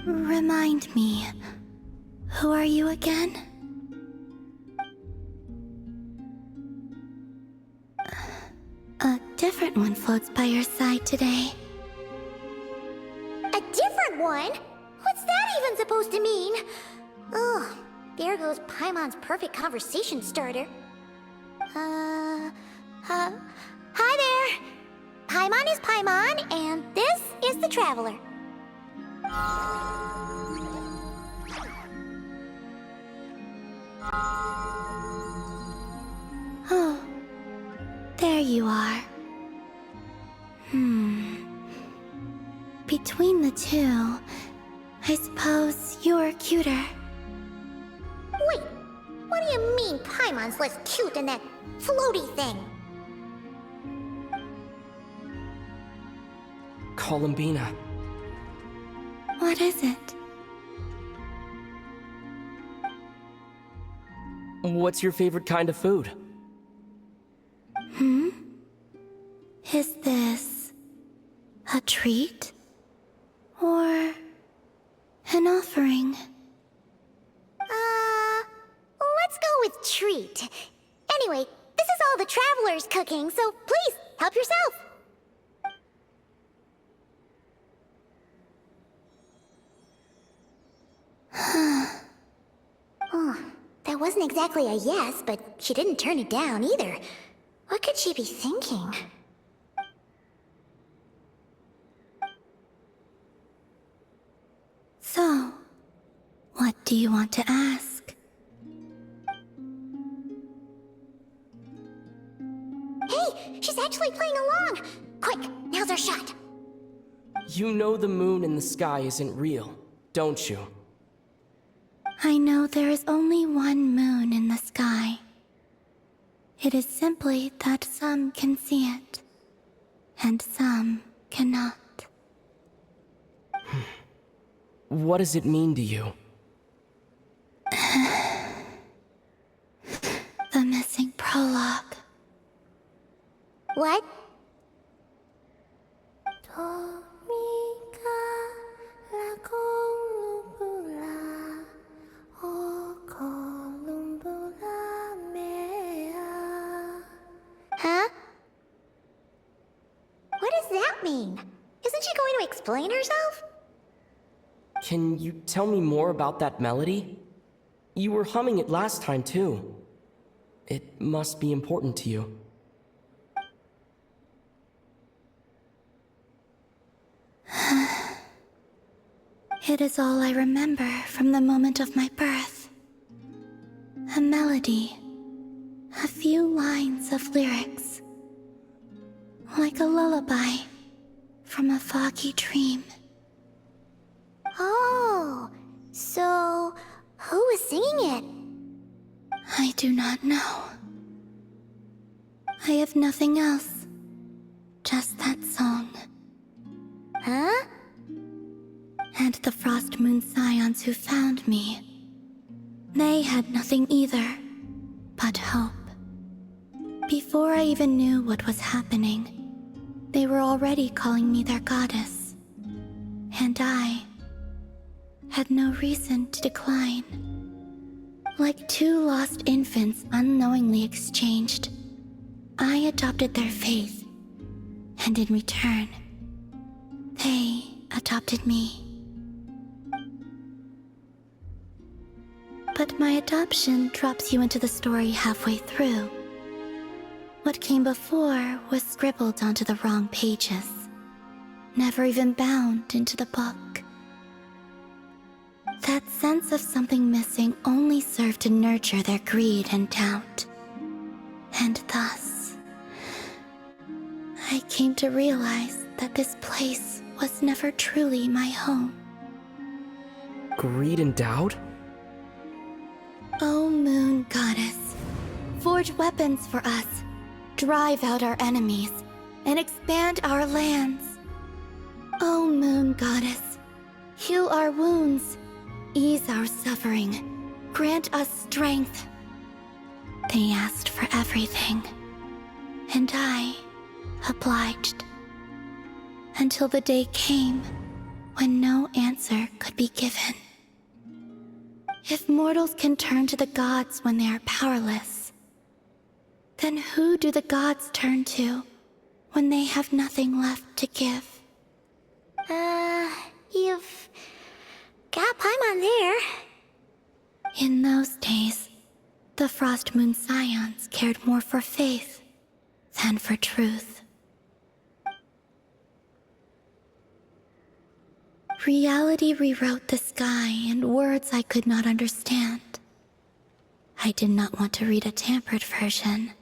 Remind me, who are you again? A different one floats by your side today. A different one? What's that even supposed to mean? Ugh, there goes Paimon's perfect conversation starter. Hi there! Paimon is Paimon, and this is the Traveler. Oh, there you are. Between the two, I suppose you're cuter. Wait, what do you mean Paimon's less cute than that floaty thing? Columbina. What is it? What's your favorite kind of food? Is this a treat? Or an offering? Let's go with treat. Anyway, this is all the Traveler's cooking, so please, help yourself. Oh, that wasn't exactly a yes, but she didn't turn it down either. What could she be thinking? So, what do you want to ask? Hey, she's actually playing along! Quick, now's our shot. You know the moon in the sky isn't real, don't you? I know there is only one moon in the sky. It is simply that some can see it, and some cannot. What does it mean to you? The missing prologue. What? Huh? What does that mean? Isn't she going to explain herself? Can you tell me more about that melody? You were humming it last time, too. It must be important to you. It is all I remember from the moment of my birth. A melody. A few lines of lyrics. Like a lullaby from a foggy dream. Oh, so who was singing it? I do not know. I have nothing else. Just that song. Huh? And the Frost Moon Scions who found me. They had nothing either, but hope. Before I even knew what was happening, they were already calling me their goddess. And I had no reason to decline. Like two lost infants unknowingly exchanged, I adopted their faith, and in return, they adopted me. But my adoption drops you into the story halfway through. What came before was scribbled onto the wrong pages, never even bound into the book. That sense of something missing only served to nurture their greed and doubt. And thus, I came to realize that this place was never truly my home. Greed and doubt? O Moon Goddess, forge weapons for us, drive out our enemies, and expand our lands. O Moon Goddess, heal our wounds, ease our suffering, grant us strength. They asked for everything, and I obliged. Until the day came when no answer could be given. If mortals can turn to the gods when they are powerless, then who do the gods turn to when they have nothing left to give? You've got Paimon there. In those days, the Frost Moon Scions cared more for faith than for truth. Reality rewrote the sky in words I could not understand. I did not want to read a tampered version,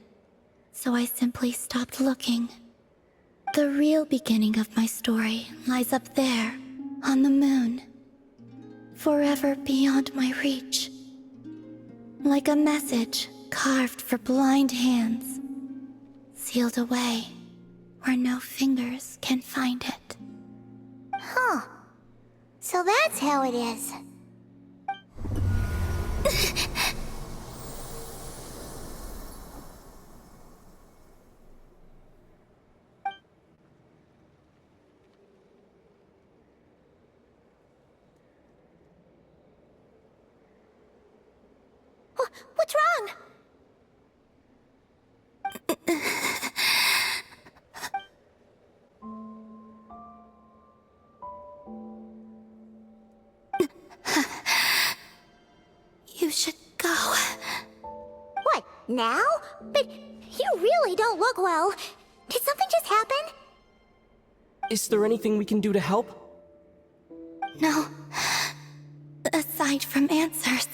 so I simply stopped looking. The real beginning of my story lies up there, on the moon, forever beyond my reach. Like a message carved for blind hands, sealed away where no fingers can find it. Huh. So that's how it is. What's wrong? You should go. What, now? But you really don't look well. Did something just happen? Is there anything we can do to help? No. Aside from answers,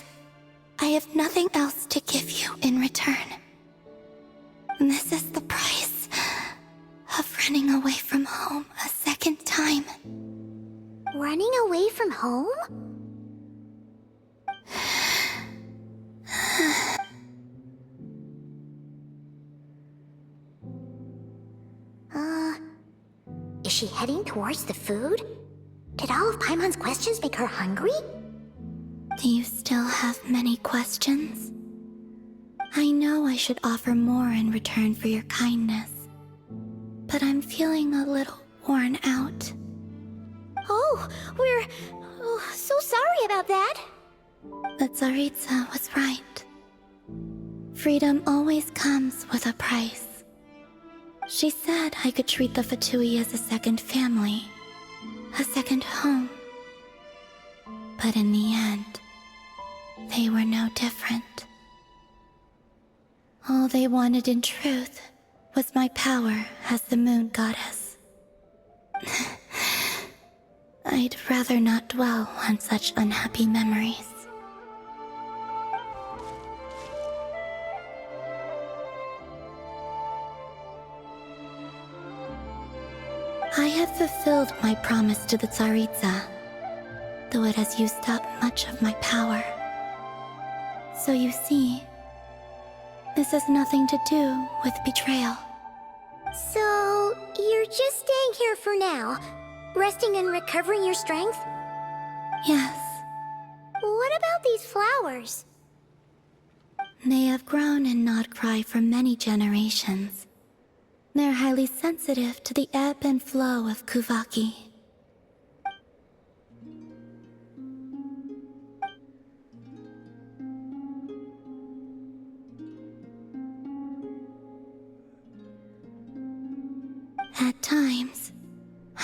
I have nothing else to give you in return. This is the price of running away from home a second time. Running away from home? Is she heading towards the food? Did all of Paimon's questions make her hungry? Do you still have many questions? I know I should offer more in return for your kindness, but I'm feeling a little worn out. Oh, we're so sorry about that. The Tsaritsa was right. Freedom always comes with a price. She said I could treat the Fatui as a second family, a second home. But in the end, they were no different. All they wanted in truth was my power as the moon goddess. I'd rather not dwell on such unhappy memories. I have fulfilled my promise to the Tsaritsa, though it has used up much of my power. So you see, this has nothing to do with betrayal. So, you're just staying here for now, resting and recovering your strength? Yes, What about these flowers? they have grown in Nod Cry for many generations. They're highly sensitive to the ebb and flow of Kuvaki. At times,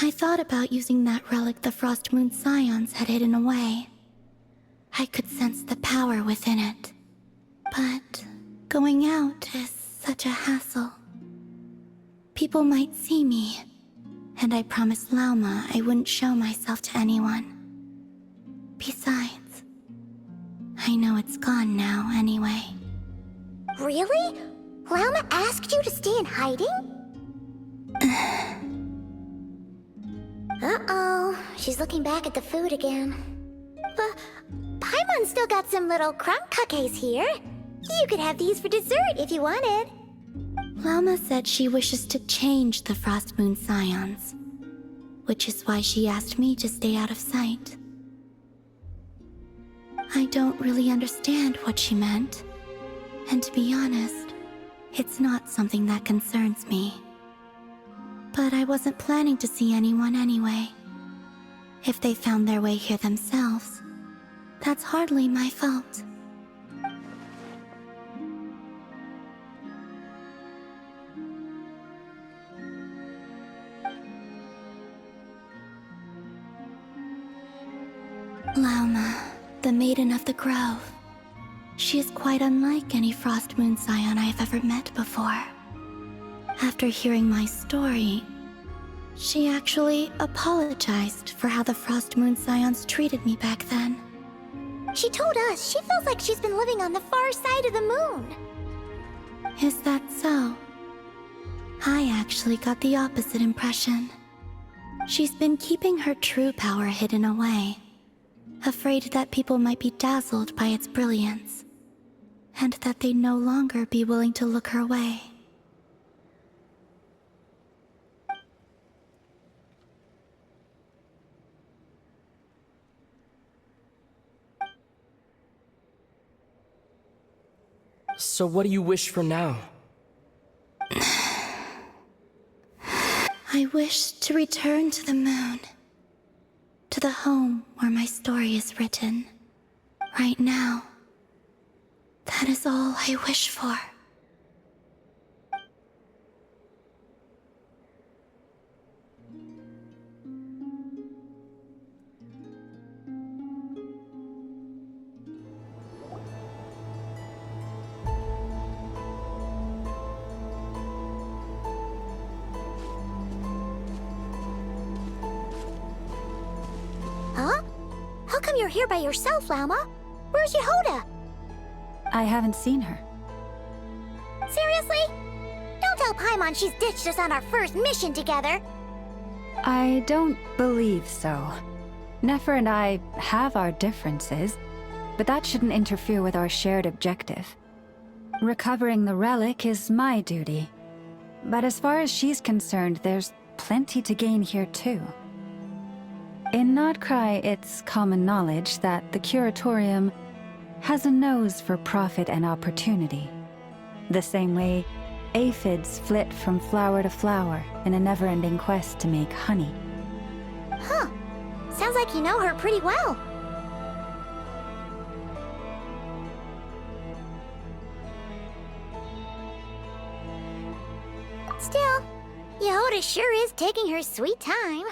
I thought about using that relic the Frost Moon Scions had hidden away. I could sense the power within it. But going out is such a hassle. People might see me, and I promised Lauma I wouldn't show myself to anyone. Besides, I know it's gone now anyway. Really? Lauma asked you to stay in hiding? Uh-oh, she's looking back at the food again. But Paimon's still got some little crumb cookies here. You could have these for dessert if you wanted. Lauma said she wishes to change the Frost Moon Scions, which is why she asked me to stay out of sight. I don't really understand what she meant, and to be honest, it's not something that concerns me. But I wasn't planning to see anyone anyway. If they found their way here themselves, that's hardly my fault. Lauma, the Maiden of the Grove. She is quite unlike any Frost Moon Scion I have ever met before. After hearing my story, she actually apologized for how the Frost Moon Scions treated me back then. She told us she feels like she's been living on the far side of the moon. Is that so? I actually got the opposite impression. She's been keeping her true power hidden away, afraid that people might be dazzled by its brilliance, and that they'd no longer be willing to look her way. So what do you wish for now? I wish to return to the moon, to the home where my story is written. Right now, that is all I wish for. Huh? How come you're here by yourself, Lauma? Where's Yehoda? I haven't seen her. Seriously? Don't tell Paimon she's ditched us on our first mission together. I don't believe so. Nefer and I have our differences, but that shouldn't interfere with our shared objective. Recovering the relic is my duty. But as far as she's concerned, there's plenty to gain here too. In Nodcry, it's common knowledge that the Curatorium has a nose for profit and opportunity. The same way aphids flit from flower to flower in a never-ending quest to make honey. Huh. Sounds like you know her pretty well. Still, Yehoda sure is taking her sweet time.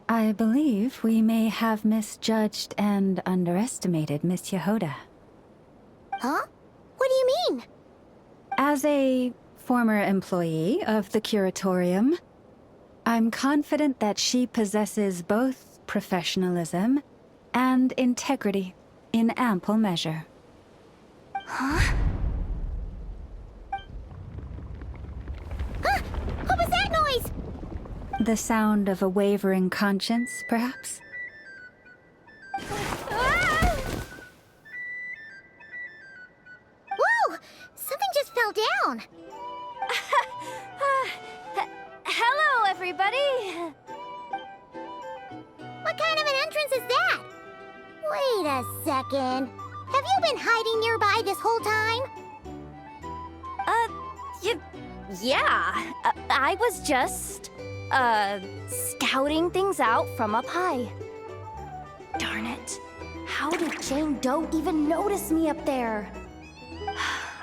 I believe we may have misjudged and underestimated Miss Yehoda. Huh? What do you mean? As a former employee of the Curatorium, I'm confident that she possesses both professionalism and integrity in ample measure. Huh? Huh? What was that noise? The sound of a wavering conscience, perhaps? Ah! Whoa! Something just fell down. Hello, everybody! What kind of an entrance is that? Wait a second. Have you been hiding nearby this whole time? Yeah. I was just, scouting things out from up high. Darn it. How did Jane Doe even notice me up there?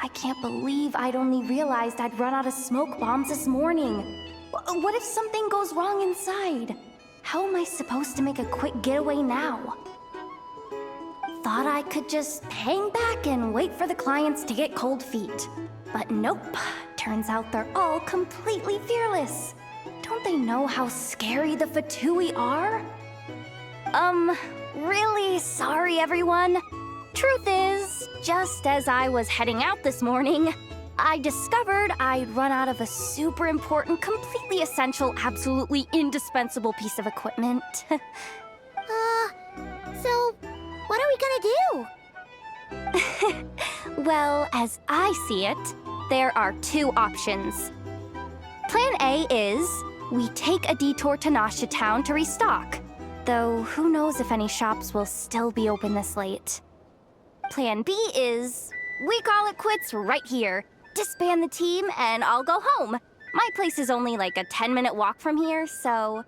I can't believe I'd only realized I'd run out of smoke bombs this morning. What if something goes wrong inside? How am I supposed to make a quick getaway now? Thought I could just hang back and wait for the clients to get cold feet. But nope. Turns out they're all completely fearless. Don't they know how scary the Fatui are? Really sorry, everyone. Truth is, just as I was heading out this morning, I discovered I'd run out of a super important, completely essential, absolutely indispensable piece of equipment. So, what are we gonna do? Well, as I see it, there are two options. Plan A is we take a detour to Nasha Town to restock. Though, who knows if any shops will still be open this late. plan B is... we call it quits right here. Disband the team and I'll go home. My place is only like a 10-minute walk from here, so...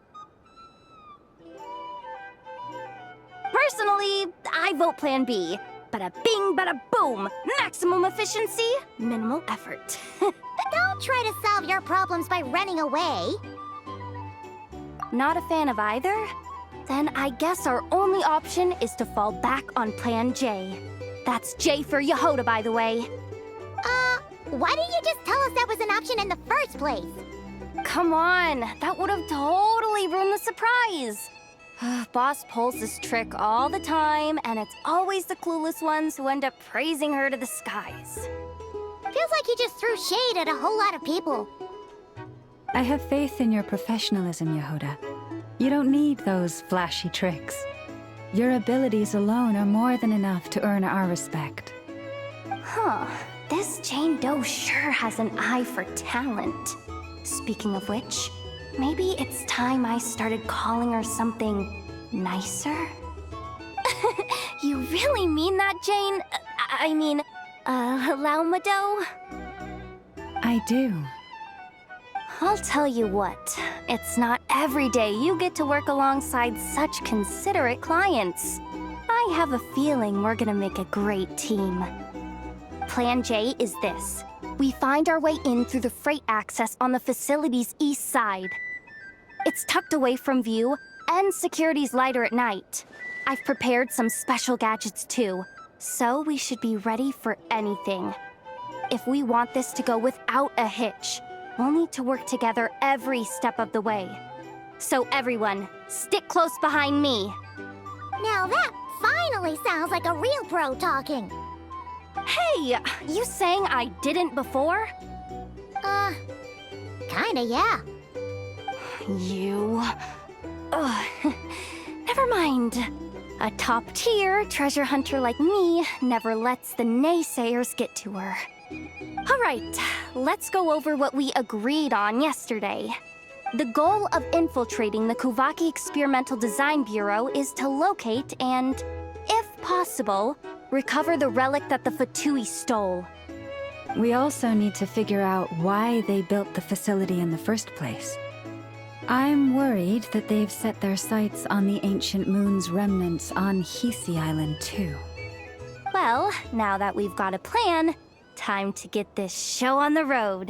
Personally, I vote plan B. Bada bing, bada boom. Maximum efficiency, minimal effort. Don't try to solve your problems by running away. Not a fan of either? Then I guess our only option is to fall back on plan J. That's J for Yehoda, by the way. Why didn't you just tell us that was an option in the first place? Come on, that would have totally ruined the surprise. Boss pulls this trick all the time, and it's always the clueless ones who end up praising her to the skies. Feels like you just threw shade at a whole lot of people. I have faith in your professionalism, Yehoda. You don't need those flashy tricks. Your abilities alone are more than enough to earn our respect. Huh. This Jane Doe sure has an eye for talent. Speaking of which, maybe it's time I started calling her something nicer? You really mean that, Jane? Laumado? I do. I'll tell you what, it's not every day you get to work alongside such considerate clients. I have a feeling we're gonna make a great team. Plan J is this. We find our way in through the freight access on the facility's east side. It's tucked away from view, and security's lighter at night. I've prepared some special gadgets too, so we should be ready for anything. If we want this to go without a hitch, we'll need to work together every step of the way. So everyone, stick close behind me. Now that finally sounds like a real pro talking. Hey, you saying I didn't before? Kinda, yeah. You... Ugh. Never mind. A top-tier treasure hunter like me never lets the naysayers get to her. All right, let's go over what we agreed on yesterday. The goal of infiltrating the Kuvaki Experimental Design Bureau is to locate and, if possible, recover the relic that the Fatui stole. We also need to figure out why they built the facility in the first place. I'm worried that they've set their sights on the ancient moon's remnants on Hisi Island too. Well, now that we've got a plan, time to get this show on the road.